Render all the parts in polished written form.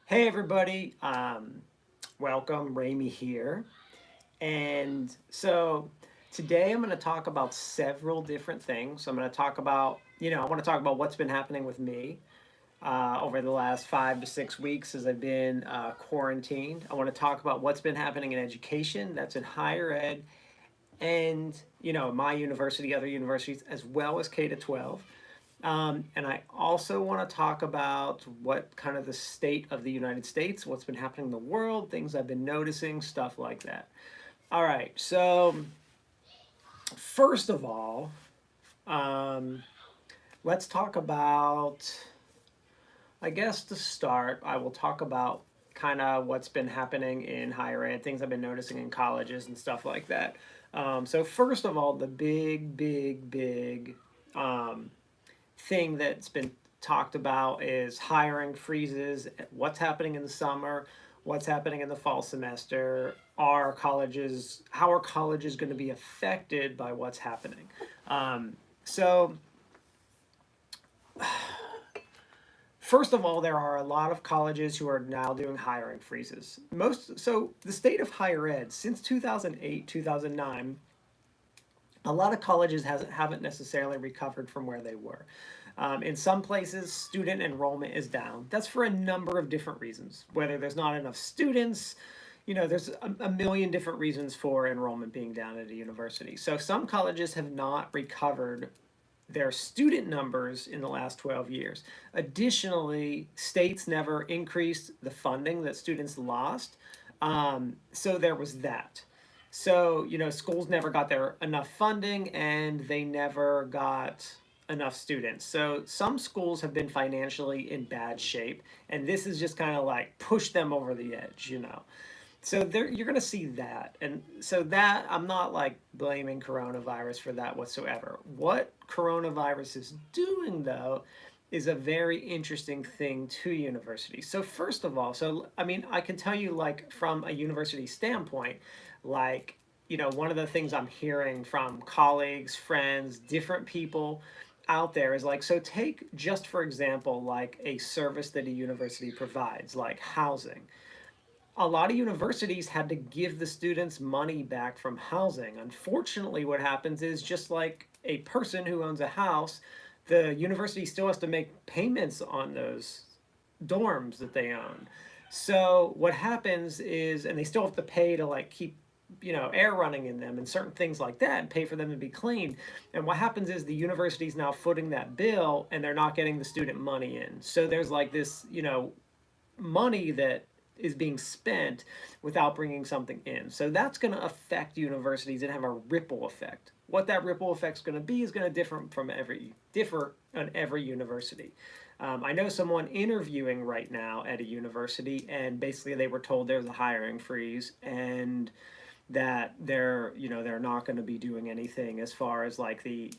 Hey everybody, welcome, Ramey here. And so today I'm going to talk about several different things. I'm going to talk about, I want to talk about what's been happening with me over the last 5 to 6 weeks as I've been quarantined. I want to talk about what's been happening in education, that's in higher ed, and, my university, other universities, as well as K to 12. And I also want to talk about what kind of the state of the United States, what's been happening in the world, things I've been noticing, stuff like that. All right, so first of all, um, let's talk about, I guess to start, I will talk about kind of what's been happening in higher ed, things I've been noticing in colleges and stuff like that. So, first of all, the big um, thing that's been talked about is hiring freezes, what's happening in the summer, what's happening in the fall semester, how are colleges going to be affected by what's happening? So, first of all, there are a lot of colleges who are now doing hiring freezes. So the state of higher ed since 2008, 2009, a lot of colleges haven't necessarily recovered from where they were. In some places, student enrollment is down. That's for a number of different reasons. Whether there's not enough students, there's a million different reasons for enrollment being down at a university. So some colleges have not recovered their student numbers in the last 12 years. Additionally, states never increased the funding that students lost. So there was that. So, schools never got their enough funding and they never got enough students. So some schools have been financially in bad shape, and this is just kind of like push them over the edge. So there, you're going to see that, and so that I'm not like blaming coronavirus for that whatsoever. What coronavirus is doing though is a very interesting thing to universities. So first of all, so I mean, I can tell you like from a university standpoint, like one of the things I'm hearing from colleagues, friends, different people out there is like, so take just for example like a service that a university provides, like housing. A lot of universities had to give the students money back from housing. Unfortunately, what happens is just like a person who owns a house, the university still has to make payments on those dorms that they own. So what happens is, and they still have to pay to like keep air running in them and certain things like that and pay for them to be cleaned. And what happens is the university's now footing that bill and they're not getting the student money in. So there's like this money that is being spent without bringing something in. So that's going to affect universities and have a ripple effect. What that ripple effect is going to be is going to differ on every university. I know someone interviewing right now at a university, and basically they were told there's a hiring freeze and that they're not going to be doing anything as far as like the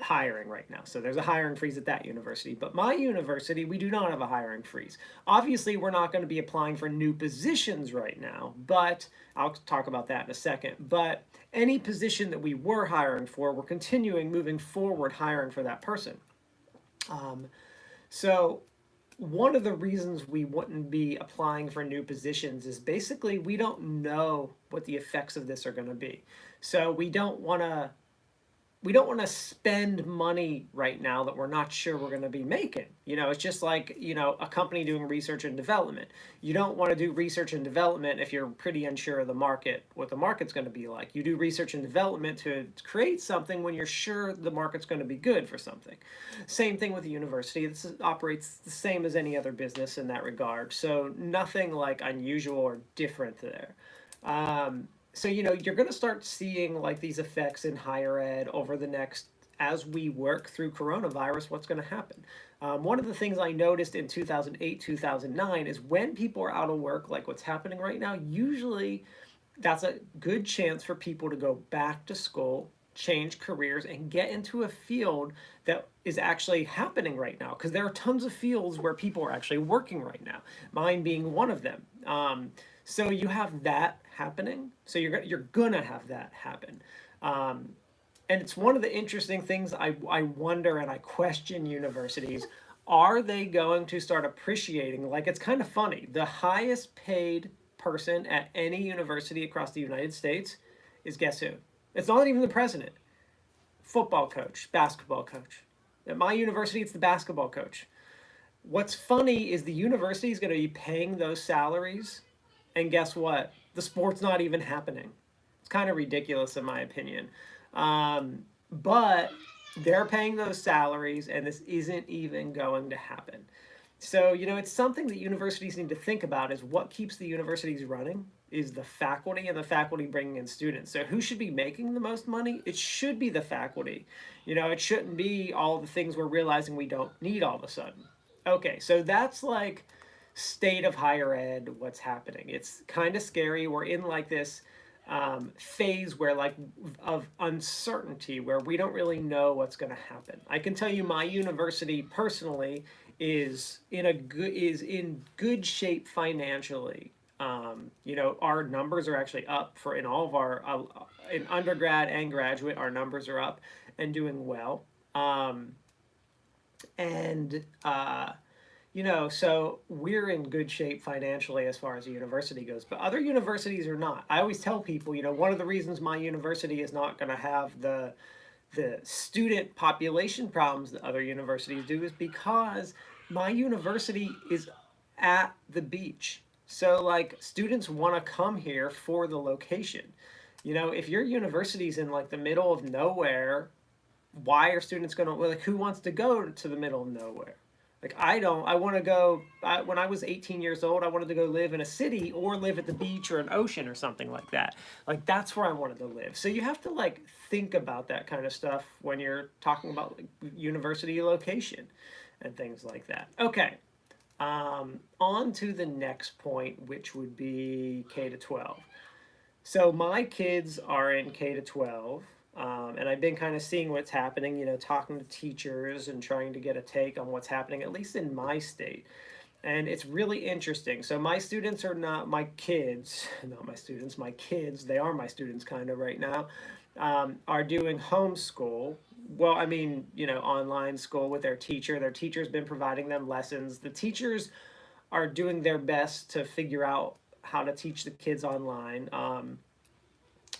hiring right now. So there's a hiring freeze at that university. But my university, we do not have a hiring freeze. Obviously, we're not going to be applying for new positions right now, but I'll talk about that in a second. But any position that we were hiring for, we're continuing moving forward hiring for that person. Um, so one of the reasons we wouldn't be applying for new positions is basically we don't know what the effects of this are going to be. So we don't want to spend money right now that we're not sure we're going to be making. It's just like, a company doing research and development. You don't want to do research and development if you're pretty unsure of the market, what the market's going to be like. You do research and development to create something when you're sure the market's going to be good for something. Same thing with the university. This operates the same as any other business in that regard. So nothing like unusual or different there. So you're going to start seeing like these effects in higher ed over the next, as we work through coronavirus, what's going to happen. One of the things I noticed in 2008, 2009 is when people are out of work, like what's happening right now, usually that's a good chance for people to go back to school, change careers, and get into a field that is actually happening right now. Because there are tons of fields where people are actually working right now, mine being one of them. So you have that happening. So you're gonna have that happen. And it's one of the interesting things I wonder and I question universities. Are they going to start appreciating? Like, it's kind of funny. The highest paid person at any university across the United States is, guess who? It's not even the president. Football coach, basketball coach. At my university, it's the basketball coach. What's funny is the university is going to be paying those salaries, and guess what? The sport's not even happening. It's kind of ridiculous, in my opinion. But they're paying those salaries, and this isn't even going to happen. So, it's something that universities need to think about is what keeps the universities running is the faculty and the faculty bringing in students. So, who should be making the most money? It should be the faculty. It shouldn't be all the things we're realizing we don't need all of a sudden. Okay, so that's like state of higher ed, what's happening. It's kind of scary. We're in like this phase where like of uncertainty where we don't really know what's going to happen. I can tell you my university personally is in good shape financially. Our numbers are actually up for in all of our in undergrad and graduate. Our numbers are up and doing well. And so we're in good shape financially as far as the university goes, but other universities are not. I always tell people, one of the reasons my university is not going to have the student population problems that other universities do is because my university is at the beach. So like students want to come here for the location. If your university's in like the middle of nowhere, why are students going to like who wants to go to the middle of nowhere? Like I don't. I want to go. When I was 18 years old, I wanted to go live in a city or live at the beach or an ocean or something like that. Like that's where I wanted to live. So you have to like think about that kind of stuff when you're talking about like university location and things like that. Okay. On to the next point, which would be K to 12. So my kids are in K to 12, and I've been kind of seeing what's happening, talking to teachers and trying to get a take on what's happening, at least in my state. And it's really interesting. So my students are not my kids, not my students, my kids, they are my students kind of right now, are doing homeschool. Well, I mean, online school with their teacher. Their teacher's been providing them lessons. The teachers are doing their best to figure out how to teach the kids online.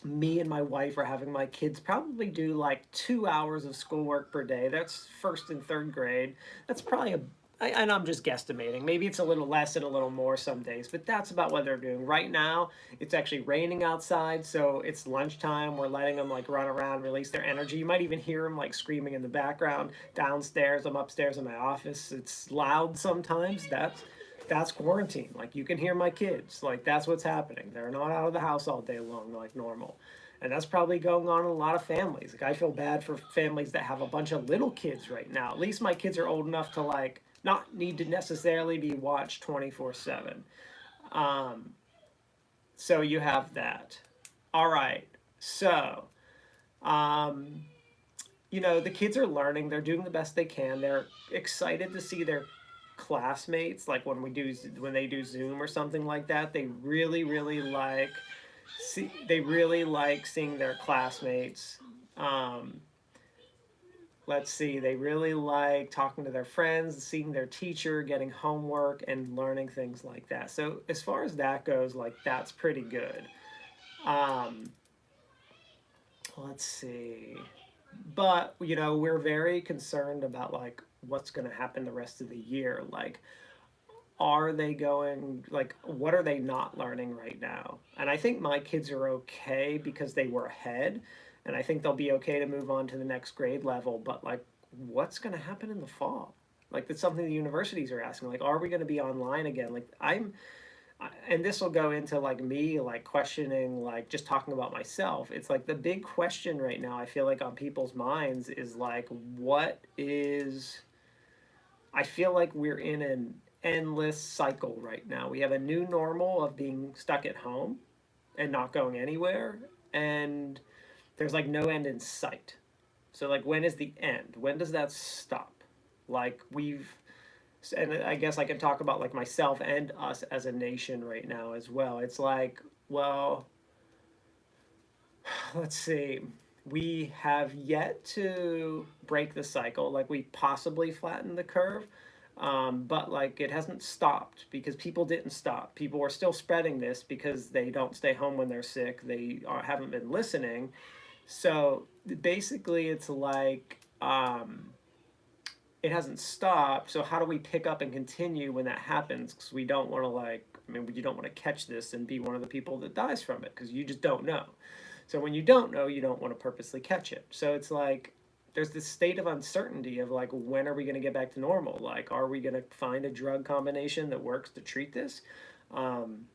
Me and my wife are having my kids probably do like 2 hours of schoolwork per day. That's first and third grade. That's probably and I'm just guesstimating. Maybe it's a little less and a little more some days, but that's about what they're doing. Right now, it's actually raining outside, so it's lunchtime. We're letting them like run around, release their energy. You might even hear them like screaming in the background. Downstairs, I'm upstairs in my office. It's loud sometimes. That's quarantine. Like you can hear my kids. Like that's what's happening. They're not out of the house all day long like normal. And that's probably going on in a lot of families. Like I feel bad for families that have a bunch of little kids right now. At least my kids are old enough to like not need to necessarily be watched 24/7. Um, so you have that. All right. So, um, the kids are learning. They're doing the best they can. They're excited to see their classmates. Like when they do Zoom or something like that, they really really like seeing their classmates. Um, let's see, they really like talking to their friends, seeing their teacher, getting homework, and learning things like that. So as far as that goes, like that's pretty good. Um, let's see. But we're very concerned about like what's going to happen the rest of the year. Like are they going like what are they not learning right now? And I think my kids are okay because they were ahead, and I think they'll be okay to move on to the next grade level. But like what's going to happen in the fall? Like that's something the universities are asking. Like are we going to be online again? Like and this will go into like me like questioning, like just talking about myself. It's like the big question right now I feel like on people's minds is like what is I feel like we're in an endless cycle right now. We have a new normal of being stuck at home and not going anywhere, and there's like no end in sight. So like when is the end? When does that stop? Like and I guess I can talk about like myself and us as a nation right now as well. It's like, well, let's see. We have yet to break the cycle. Like we possibly flatten the curve, But like it hasn't stopped because people didn't stop. People are still spreading this because they don't stay home when they're sick. They haven't been listening. So basically, it's like it hasn't stopped. So how do we pick up and continue when that happens? Because we don't want to like, I mean, you don't want to catch this and be one of the people that dies from it because you just don't know. So when you don't know, you don't want to purposely catch it. So it's like there's this state of uncertainty of like when are we going to get back to normal? Like, are we going to find a drug combination that works to treat this? Um,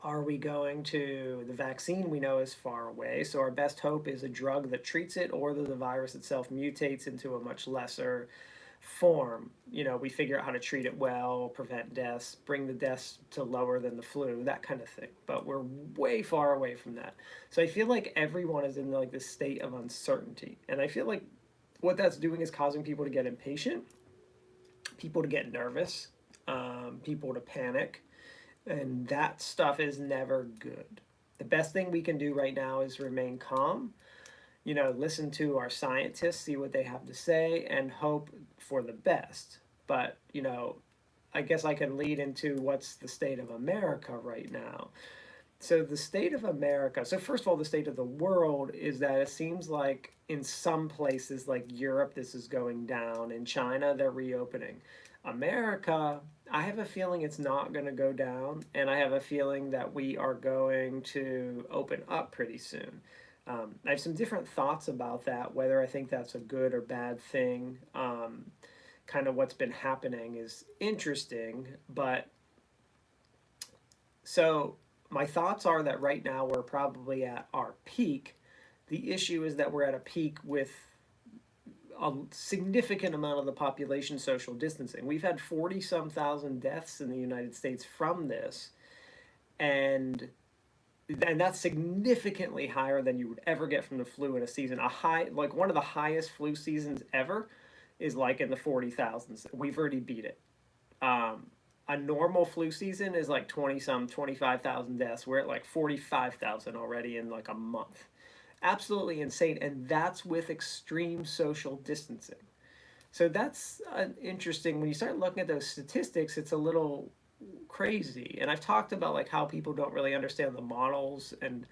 are we going to the vaccine we know is far away, so our best hope is a drug that treats it or that the virus itself mutates into a much lesser form. You know, we figure out how to treat it well, prevent deaths, bring the deaths to lower than the flu, that kind of thing. But we're way far away from that. So I feel like everyone is in like this state of uncertainty, and I feel like what that's doing is causing people to get impatient, people to get nervous, people to panic, and that stuff is never good. The best thing we can do right now is remain calm, you know, listen to our scientists, see what they have to say, and hope for the best. But, you know, I guess I can lead into what's the state of America right now. So, the state of America, so first of all, the state of the world is that it seems like in some places like Europe, this is going down. In China, they're reopening. America, I have a feeling it's not going to go down, and I have a feeling that we are going to open up pretty soon. I have some different thoughts about that, whether I think that's a good or bad thing. Kind of what's been happening is interesting, but so my thoughts are that right now we're probably at our peak. The issue is that we're at a peak with a significant amount of the population social distancing. We've had 40 some thousand deaths in the United States from this, and that's significantly higher than you would ever get from the flu in a season. A high, like one of the highest flu seasons ever, is like in the 40,000s. We've already beat it. A normal flu season is like 20 some 25,000 deaths. We're at like 45,000 already in like a month. Absolutely insane, and that's with extreme social distancing. So that's interesting. When you start looking at those statistics, it's a little crazy. And I've talked about like how people don't really understand the models, and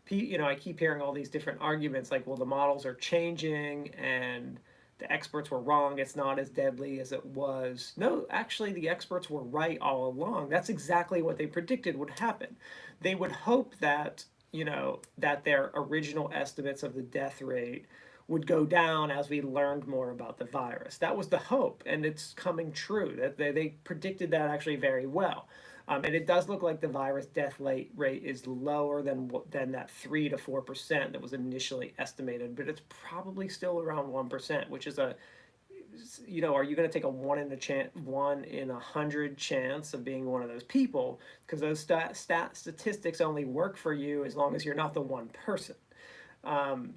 you know, I keep hearing all these different arguments like, well, the models are changing and the experts were wrong. It's not as deadly as it was. No, actually, the experts were right all along. That's exactly what they predicted would happen. They would hope that, you know, that their original estimates of the death rate would go down as we learned more about the virus. That was the hope, and it's coming true. That they predicted that actually very well. And it does look like the virus death rate is lower than that 3 to 4% that was initially estimated, but it's probably still around 1%, which is a, you know, are you going to take a 1 in 100 chance of being one of those people? Because those statistics only work for you as long as you're not the one person. Um,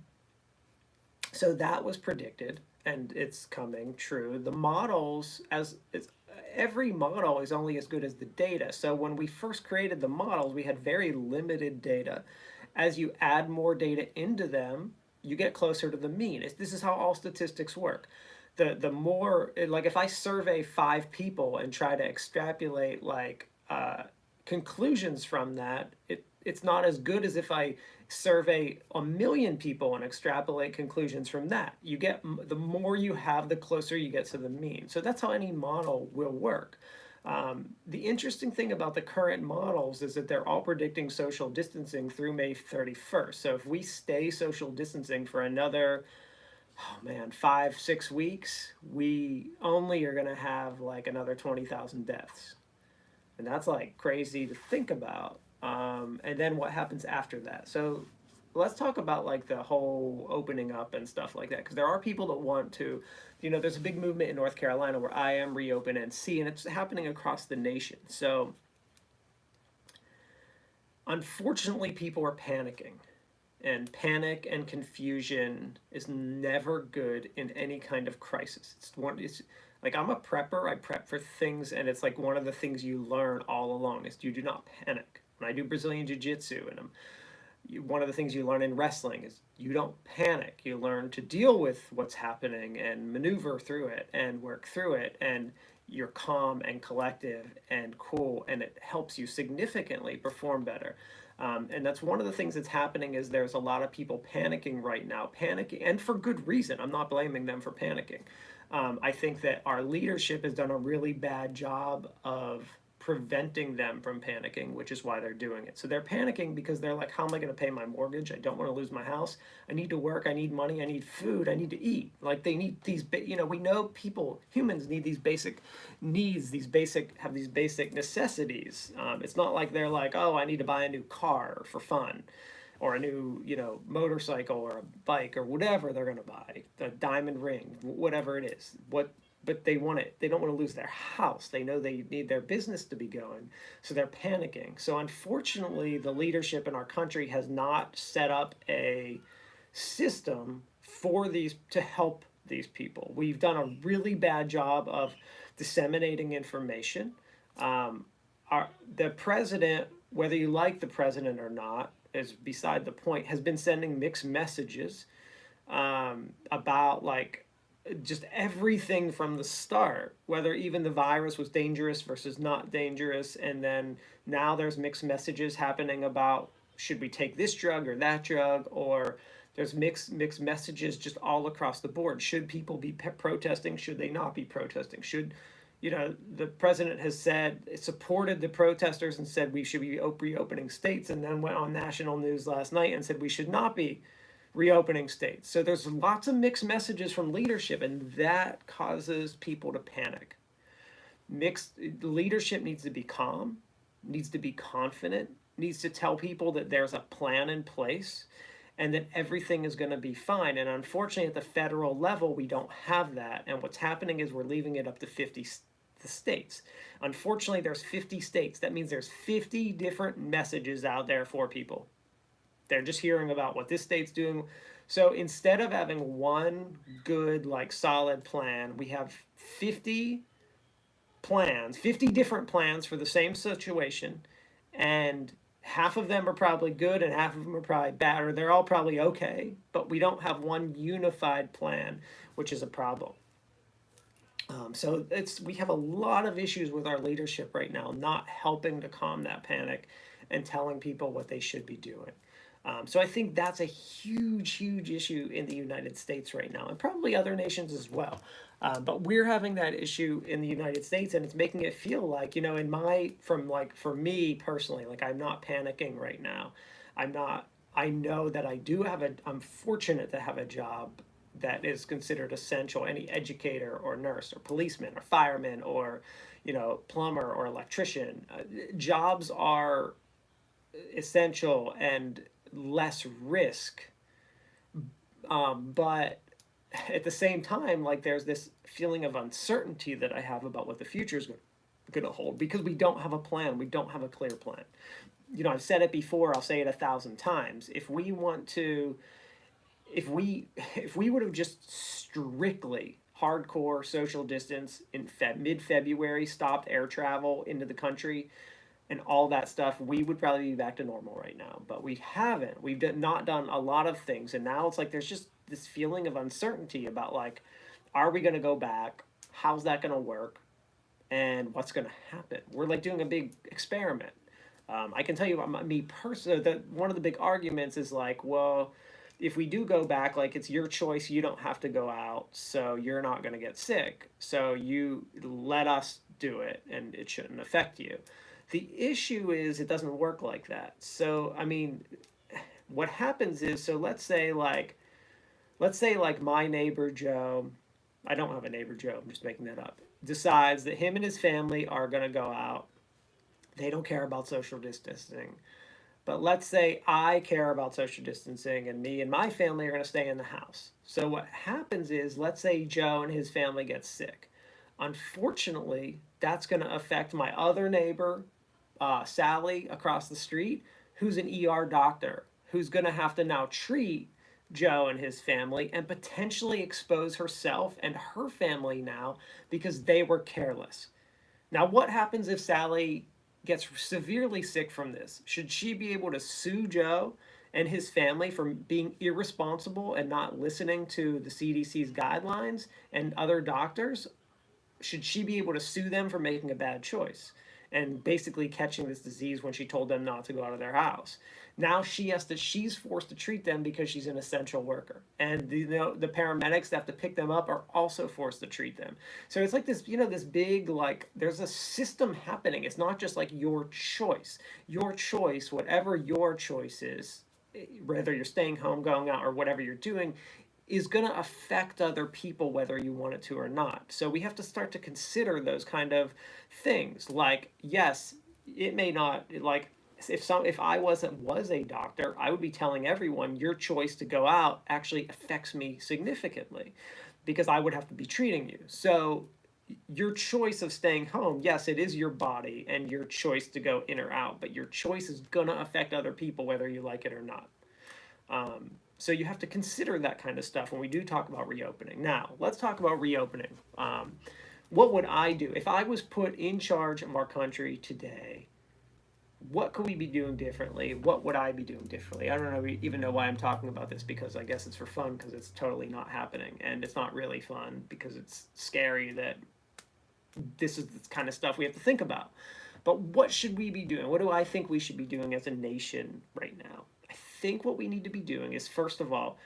so that was predicted, and it's coming true. The models, as it's, every model is only as good as the data. So when we first created the models, we had very limited data. As you add more data into them, you get closer to the mean. This is how all statistics work. The more, like if I survey 5 people and try to extrapolate like conclusions from that, it's not as good as if I survey 1 million people and extrapolate conclusions from that. You get, the more you have, the closer you get to the mean. So that's how any model will work. The interesting thing about the current models is that they're all predicting social distancing through May 31st. So if we stay social distancing for another, oh man, 5, 6 weeks, we only are going to have like another 20,000 deaths. And that's like crazy to think about. And then what happens after that? So let's talk about like the whole opening up and stuff like that, because there are people that want to, you know, there's a big movement in North Carolina where I am reopen NC, and it's happening across the nation. So unfortunately, people are panicking, and panic and confusion is never good in any kind of crisis. It's like, I'm a prepper. I prep for things, and it's like one of the things you learn all along is you do not panic. When I do Brazilian jiu-jitsu, and one of the things you learn in wrestling is you don't panic. You learn to deal with what's happening and maneuver through it and work through it, and you're calm and collective and cool, and it helps you significantly perform better. And that's one of the things that's happening is there's a lot of people panicking right now, panicking, and for good reason. I'm not blaming them for panicking. I think that our leadership has done a really bad job of preventing them from panicking, which is why they're doing it. So they're panicking because they're like, how am I going to pay my mortgage? I don't want to lose my house. I need to work. I need money. I need food. I need to eat. Like they need these, we know people, humans need these basic needs, have these basic necessities. It's not like they're like, oh, I need to buy a new car for fun or a new, motorcycle or a bike or whatever they're going to buy, a diamond ring, whatever it is. But they want it. They don't want to lose their house. They know they need their business to be going, so they're panicking. So unfortunately, the leadership in our country has not set up a system for these to help these people. We've done a really bad job of disseminating information. Um, the president, whether you like the president or not, is beside the point, has been sending mixed messages about like just everything from the start, whether even the virus was dangerous versus not dangerous. And then now there's mixed messages happening about should we take this drug or that drug, or there's mixed messages just all across the board. Should people be protesting? Should they not be protesting? Should the president has said supported the protesters and said we should be reopening states, and then went on national news last night and said we should not be reopening states. So there's lots of mixed messages from leadership, and that causes people to panic. Mixed leadership needs to be calm, needs to be confident, needs to tell people that there's a plan in place and that everything is going to be fine. And unfortunately, at the federal level, we don't have that. And what's happening is we're leaving it up to 50 the states. Unfortunately, there's 50 states. That means there's 50 different messages out there for people. They're just hearing about what this state's doing. So instead of having one good, like solid plan, we have 50 plans, 50 different plans for the same situation. And half of them are probably good and half of them are probably bad, or they're all probably okay. But we don't have one unified plan, which is a problem. So we have a lot of issues with our leadership right now, not helping to calm that panic and telling people what they should be doing. So I think that's a huge, huge issue in the United States right now, and probably other nations as well. But we're having that issue in the United States, and it's making it feel like, for me personally, like I'm not panicking right now. I'm not. I know that I'm fortunate to have a job that is considered essential. Any educator or nurse or policeman or fireman or, plumber or electrician, jobs are essential and less risk. But at the same time, like there's this feeling of uncertainty that I have about what the future is going to hold because we don't have a plan. We don't have a clear plan. I've said it before. I'll say it 1,000 times. If we would have just strictly hardcore social distance in mid-February, stopped air travel into the country and all that stuff, we would probably be back to normal right now. But we haven't. We've not done a lot of things, and now it's like there's just this feeling of uncertainty about like, are we going to go back? How's that going to work? And what's going to happen? We're like doing a big experiment. I can tell you, me personally, that one of the big arguments is like, well, if we do go back, like it's your choice, you don't have to go out, so you're not going to get sick. So you let us do it, and it shouldn't affect you. The issue is it doesn't work like that. So I mean, what happens is, so let's say like my neighbor Joe, I don't have a neighbor Joe, I'm just making that up, decides that him and his family are going to go out. They don't care about social distancing. But let's say I care about social distancing and me and my family are going to stay in the house. So what happens is, let's say Joe and his family get sick. Unfortunately, that's going to affect my other neighbor, Sally, across the street, who's an ER doctor, who's going to have to now treat Joe and his family and potentially expose herself and her family now because they were careless. Now, what happens if Sally gets severely sick from this? Should she be able to sue Joe and his family for being irresponsible and not listening to the CDC's guidelines and other doctors? should she be able to sue them for making a bad choice and basically catching this disease when she told them not to go out of their house? Now she's forced to treat them because she's an essential worker, and the paramedics that have to pick them up are also forced to treat them. So it's like this, this big, like, there's a system happening. It's not just like your choice, whatever your choice is, whether you're staying home, going out, or whatever you're doing, is going to affect other people whether you want it to or not. So we have to start to consider those kind of things. Like, yes, it may not, like, if I was a doctor, I would be telling everyone your choice to go out actually affects me significantly, because I would have to be treating you. So your choice of staying home, yes, it is your body and your choice to go in or out, but your choice is gonna affect other people whether you like it or not. So you have to consider that kind of stuff when we do talk about reopening. Now, let's talk about reopening. What would I do if I was put in charge of our country today? What could we be doing differently? What would I be doing differently? I don't even know why I'm talking about this, because I guess it's for fun, because it's totally not happening, and it's not really fun because it's scary that this is the kind of stuff we have to think about. But what should we be doing? What do I think we should be doing as a nation right now? I think what we need to be doing is, first of all,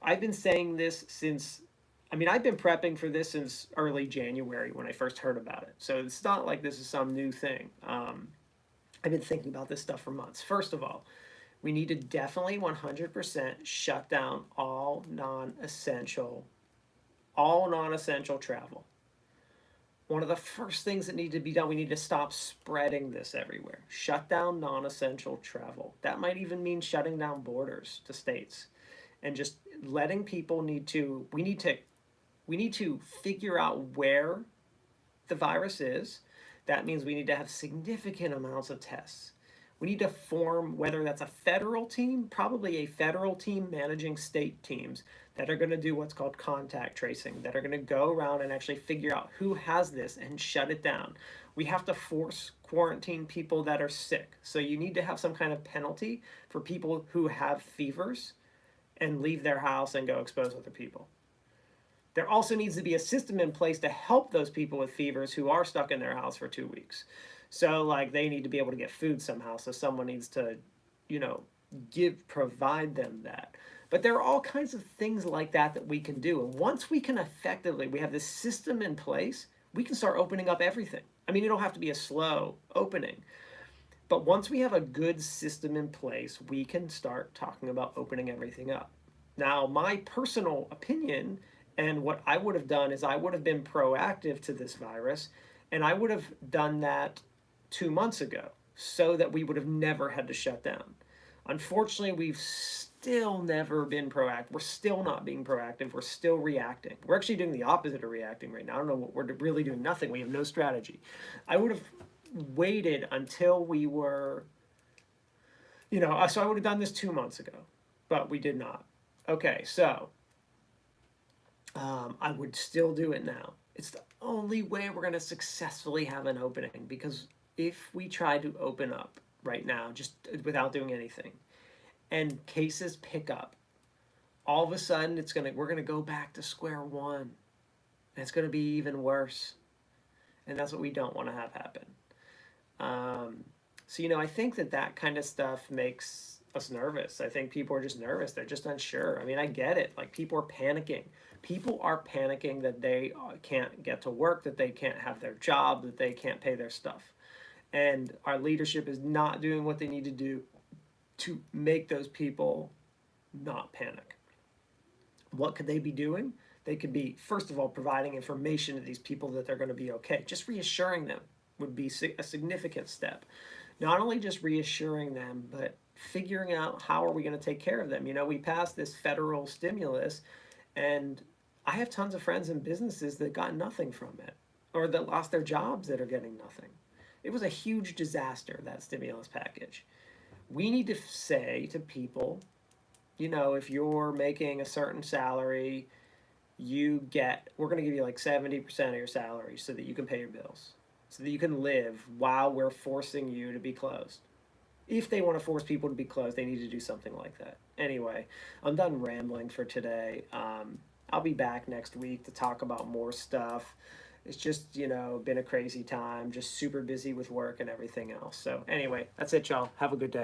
I've been saying this since, I've been prepping for this since early January when I first heard about it. So it's not like this is some new thing. I've been thinking about this stuff for months. First of all, we need to definitely 100% shut down all non-essential travel. One of the first things that need to be done, we need to stop spreading this everywhere. Shut down non-essential travel. That might even mean shutting down borders to states, and just letting people we need to figure out where the virus is. That means we need to have significant amounts of tests. We need to form, whether that's a federal team, probably a federal team managing state teams that are going to do what's called contact tracing, that are going to go around and actually figure out who has this and shut it down. We have to force quarantine people that are sick. So you need to have some kind of penalty for people who have fevers and leave their house and go expose other people. There also needs to be a system in place to help those people with fevers who are stuck in their house for 2 weeks. So, like, they need to be able to get food somehow. So someone needs to, provide them that. But there are all kinds of things like that we can do. And once we have this system in place, we can start opening up everything. It'll have to be a slow opening. But once we have a good system in place, we can start talking about opening everything up. Now, my personal opinion, and what I would have done, is I would have been proactive to this virus, and I would have done that 2 months ago so that we would have never had to shut down. Unfortunately, we've still never been proactive. We're still not being proactive. We're still reacting. We're actually doing the opposite of reacting right now. I don't know what we're really doing. Nothing. We have no strategy. I would have waited until we were, so I would have done this 2 months ago, but we did not. Okay, so I would still do it now. It's the only way we're going to successfully have an opening, because if we try to open up right now, just without doing anything, and cases pick up, all of a sudden we're going to go back to square one, and it's going to be even worse. And that's what we don't want to have happen. So I think that kind of stuff makes us nervous. I think people are just nervous. They're just unsure. I get it. Like, people are panicking. People are panicking that they can't get to work, that they can't have their job, that they can't pay their stuff. And our leadership is not doing what they need to do to make those people not panic. What could they be doing? They could be, first of all, providing information to these people that they're going to be okay. Just reassuring them would be a significant step. Not only just reassuring them, but figuring out how are we going to take care of them. We passed this federal stimulus, and I have tons of friends and businesses that got nothing from it, or that lost their jobs that are getting nothing. It was a huge disaster, that stimulus package. We need to say to people, if you're making a certain salary, we're going to give you like 70% of your salary so that you can pay your bills, so that you can live while we're forcing you to be closed. If they want to force people to be closed, they need to do something like that. Anyway, I'm done rambling for today. I'll be back next week to talk about more stuff. It's just, been a crazy time, just super busy with work and everything else. So anyway, that's it, y'all. Have a good day.